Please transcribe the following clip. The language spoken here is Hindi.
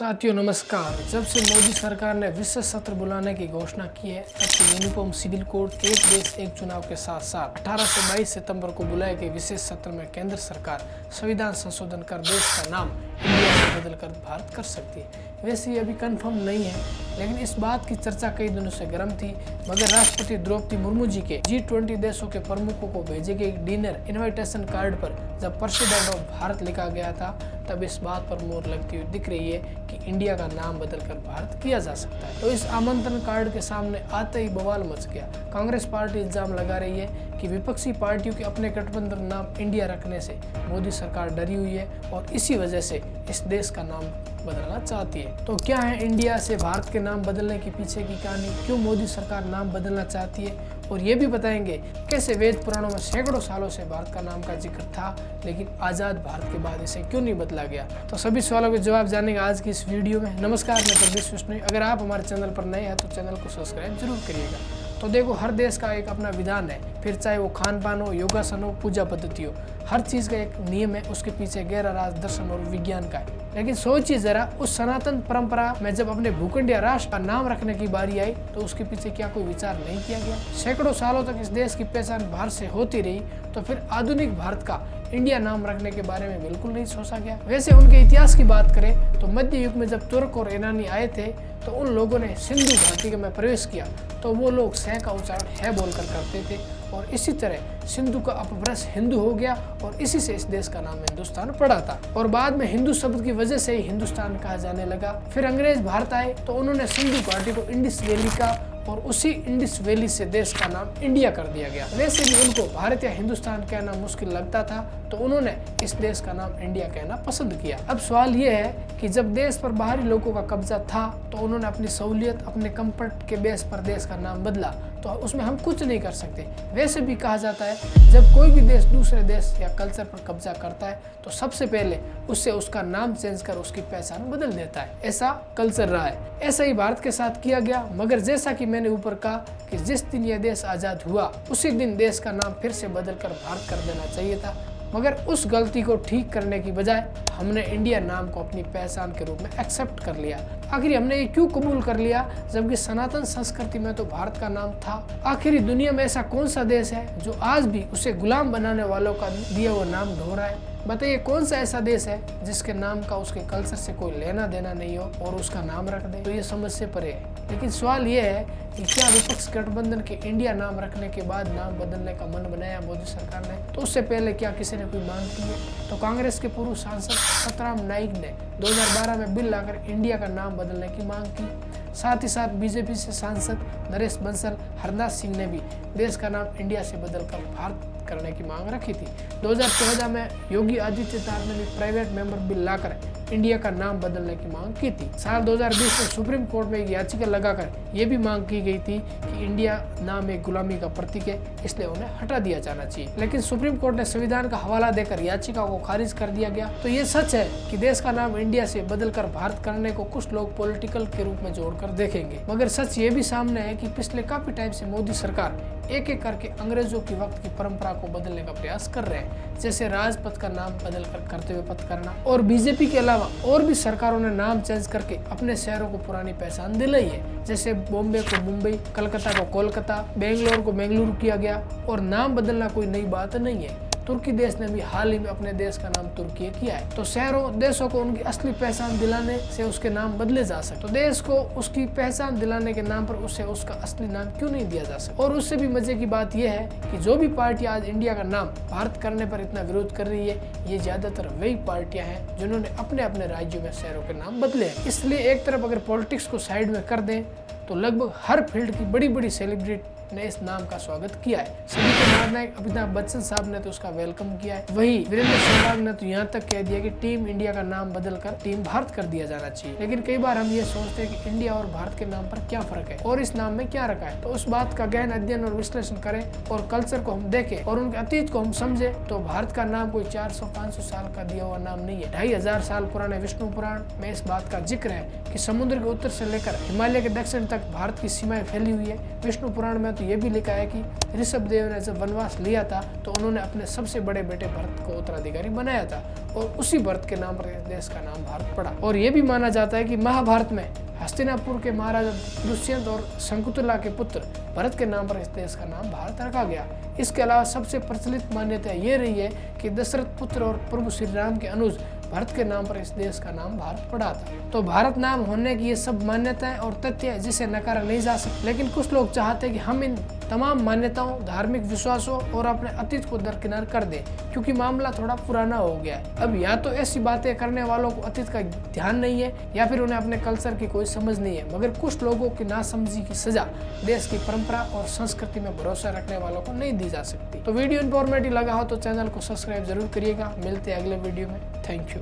साथियों नमस्कार। जब से मोदी सरकार ने विशेष सत्र बुलाने की घोषणा की है तब से यूनिफॉर्म सिविल कोड एक देश एक चुनाव के साथ साथ 18 से 22 सितंबर को बुलाए गए विशेष सत्र में केंद्र सरकार संविधान संशोधन कर देश का नाम इंडिया से बदलकर भारत कर सकती है। वैसे ये अभी कंफर्म नहीं है, लेकिन इस बात की चर्चा कई दिनों से गर्म थी। मगर राष्ट्रपति द्रौपदी मुर्मू जी के G20 देशों के प्रमुखों को भेजे गए डिनर इनविटेशन कार्ड पर जब प्रेसिडेंट ऑफ भारत लिखा गया था तब इस बात पर मोहर लगती हुई दिख रही है कि इंडिया का नाम बदलकर भारत किया जा सकता है। तो इस आमंत्रण कार्ड के सामने आते ही बवाल मच गया। कांग्रेस पार्टी इल्जाम लगा रही है कि विपक्षी पार्टियों के अपने गठबंधन नाम इंडिया रखने से मोदी सरकार डरी हुई है और इसी वजह से इस देश का नाम बदलना चाहती है। तो क्या है इंडिया से भारत के नाम बदलने के पीछे की कहानी, क्यों मोदी सरकार नाम बदलना चाहती है, और ये भी बताएंगे कैसे वेद पुराणों में सैकड़ों सालों से भारत का नाम का जिक्र था लेकिन आज़ाद भारत के बाद इसे क्यों नहीं बदला गया। तो सभी सवालों के जवाब जानेंगे आज की इस वीडियो में। नमस्कार, मैं जगदीश विष्णु। अगर आप हमारे चैनल पर नए हैं तो चैनल को सब्सक्राइब जरूर करिएगा। तो देखो, हर देश का एक अपना विधान है, फिर चाहे वो खान पान हो, योगासन हो, पूजा पद्धति हो, हर चीज़ का एक नियम है, उसके पीछे गहरा राज दर्शन और विज्ञान का है। लेकिन सोचिए जरा, उस सनातन परंपरा में जब अपने भूखंड या राष्ट्र का नाम रखने की बारी आई तो उसके पीछे क्या कोई विचार नहीं किया गया? सैकड़ों सालों तक इस देश की पहचान भारत से होती रही, तो फिर आधुनिक भारत का इंडिया नाम रखने के बारे में बिल्कुल नहीं सोचा गया। वैसे उनके इतिहास की बात करें तो मध्य युग में जब तुर्क और ईरानी आए थे तो उन लोगों ने सिंधु घाटी में प्रवेश किया तो वो लोग सह का उच्चारण है बोलकर करते थे और इसी तरह सिंधु का अपभ्रंश हिंदू हो गया और इसी से इस देश का नाम हिंदुस्तान पड़ा था। और बाद में हिंदू शब्द की वजह से ही हिंदुस्तान कहा जाने लगा। फिर अंग्रेज भारत आए तो उन्होंने सिंधु घाटी को इंडिस वैली का और उसी इंडिस वैली से देश का नाम इंडिया कर दिया गया। वैसे भी उनको भारत या हिंदुस्तान कहना मुश्किल लगता था तो उन्होंने इस देश का नाम इंडिया कहना पसंद किया। अब सवाल ये है कि जब देश पर बाहरी लोगों का कब्जा था तो उन्होंने अपनी सहूलियत, अपने कंफर्ट के बेस पर देश का नाम बदला, तो उसमें हम कुछ नहीं कर सकते। वैसे भी कहा जाता है जब कोई भी देश दूसरे देश या कल्चर पर कब्जा करता है तो सबसे पहले उससे उसका नाम चेंज कर उसकी पहचान बदल देता है। ऐसा कल्चर रहा है। ऐसा ही भारत के साथ किया गया। मगर जैसा कि मैंने ऊपर कहा कि जिस दिन यह देश आजाद हुआ उसी दिन देश का नाम फिर से बदलकर भारत कर देना चाहिए था। मगर उस गलती को ठीक करने की बजाय हमने इंडिया नाम को अपनी पहचान के रूप में एक्सेप्ट कर लिया। आखिर हमने ये क्यों कबूल कर लिया जबकि सनातन संस्कृति में तो भारत का नाम था? आखिर दुनिया में ऐसा कौन सा देश है जो आज भी उसे गुलाम बनाने वालों का दिया हुआ नाम ढो रहा है? बताइए, कौन सा ऐसा देश है जिसके नाम का उसके कल्चर से कोई लेना देना नहीं हो और उसका नाम रख दे? तो ये समझ से परे है। लेकिन सवाल ये है कि क्या विपक्ष गठबंधन के इंडिया नाम रखने के बाद नाम बदलने का मन बनाया मोदी सरकार ने? तो उससे पहले क्या किसी ने कोई मांग की है? तो कांग्रेस के पूर्व सांसद सतराम नाइक ने 2012 में बिल लाकर इंडिया का नाम बदलने की मांग की। साथ ही साथ बीजेपी से सांसद नरेश बंसल, हरदास सिंह ने भी देश का नाम इंडिया से बदलकर भारत करने की मांग रखी थी। 2014 में योगी आदित्यनाथ ने भी प्राइवेट मेंबर बिल लाकर इंडिया का नाम बदलने की मांग की थी। साल 2020 में सुप्रीम कोर्ट में एक याचिका लगाकर यह भी मांग की गई थी कि इंडिया नाम एक गुलामी का प्रतीक है, इसलिए उन्हें हटा दिया जाना चाहिए। लेकिन सुप्रीम कोर्ट ने संविधान का हवाला देकर याचिका को खारिज कर दिया गया। तो ये सच है कि देश का नाम इंडिया से बदलकर भारत करने को कुछ लोग पॉलिटिकल के रूप में जोड़कर देखेंगे, मगर सच ये भी सामने है कि पिछले काफी टाइम से मोदी सरकार एक एक करके अंग्रेजों की वक्त की परंपरा को बदलने का प्रयास कर रहे हैं। जैसे राजपथ का नाम बदलकर कर्तव्य पथ करना, और बीजेपी के अलावा और भी सरकारों ने नाम चेंज करके अपने शहरों को पुरानी पहचान दिलाई है। जैसे बॉम्बे को मुंबई, कलकत्ता को कोलकाता, बेंगलोर को बेंगलुरु किया गया। और नाम बदलना कोई नई बात नहीं है। तुर्की देश ने भी हाल ही में अपने देश का नाम तुर्की किया है। तो शहरों देशों को उनकी असली पहचान दिलाने से उसके नाम बदले जा सकते। तो देश को उसकी पहचान दिलाने के नाम पर उसे उसका असली नाम क्यों नहीं दिया जा सकता? और उससे भी मजे की बात यह है कि जो भी पार्टी आज इंडिया का नाम भारत करने पर इतना विरोध कर रही है, ये ज्यादातर वही पार्टियां हैं जिन्होंने अपने अपने राज्यों में शहरों के नाम बदले हैं। इसलिए एक तरफ अगर पॉलिटिक्स को साइड में कर दें तो लगभग हर फील्ड की बड़ी बड़ी सेलिब्रिटी ने इस नाम का स्वागत किया है। सभी के महानायक अमिताभ बच्चन साहब ने तो उसका वेलकम किया है। वही वीरेंद्र सहवाग ने तो यहाँ तक कह दिया कि टीम इंडिया का नाम बदलकर टीम भारत कर दिया जाना चाहिए। लेकिन कई बार हम ये सोचते हैं कि इंडिया और भारत के नाम पर क्या फर्क है और इस नाम में क्या रखा है। तो उस बात का गहन अध्ययन और विश्लेषण करें और कल्चर को हम देखें और उनके अतीत को हम समझे तो भारत का नाम कोई 400-500 साल का दिया हुआ नाम नहीं है। 2500 साल पुराने विष्णु पुराण में इस बात का जिक्र है कि समुद्र के उत्तर से लेकर हिमालय के दक्षिण तक भारत की सीमाएं फैली हुई है। विष्णु पुराण में तो ये भी लिखा है कि ऋषभ देव ने जब वन वनवास लिया था तो उन्होंने अपने सबसे बड़े बेटे भरत को उत्तराधिकारी बनाया था और उसी भरत के नाम पर इस देश का नाम भारत पड़ा। और ये भी माना जाता है कि महाभारत में हस्तिनापुर के महाराजा दुष्यंत और शकुंतला के पुत्र भरत के नाम पर इस देश का नाम भारत रखा गया। इसके अलावा सबसे प्रचलित मान्यता ये रही है कि दशरथ पुत्र और प्रभु श्री राम के अनुज भरत के नाम पर इस देश का नाम भारत पड़ा था। तो भारत नाम होने की ये सब मान्यताएं और तथ्य है जिसे नकारा नहीं जा सकता, लेकिन कुछ लोग चाहते हैं कि हम इन तमाम मान्यताओं, धार्मिक विश्वासों और अपने अतीत को दरकिनार कर दें, क्योंकि मामला थोड़ा पुराना हो गया है। अब या तो ऐसी बातें करने वालों को अतीत का ध्यान नहीं है या फिर उन्हें अपने कल्चर की कोई समझ नहीं है, मगर कुछ लोगों की नासमझी की सजा देश की परंपरा और संस्कृति में भरोसा रखने वालों को नहीं दी जा सकती। तो वीडियो इन्फॉर्मेटिव लगा हो तो चैनल को सब्सक्राइब जरूर करिएगा। मिलते हैं अगले वीडियो में। Thank you.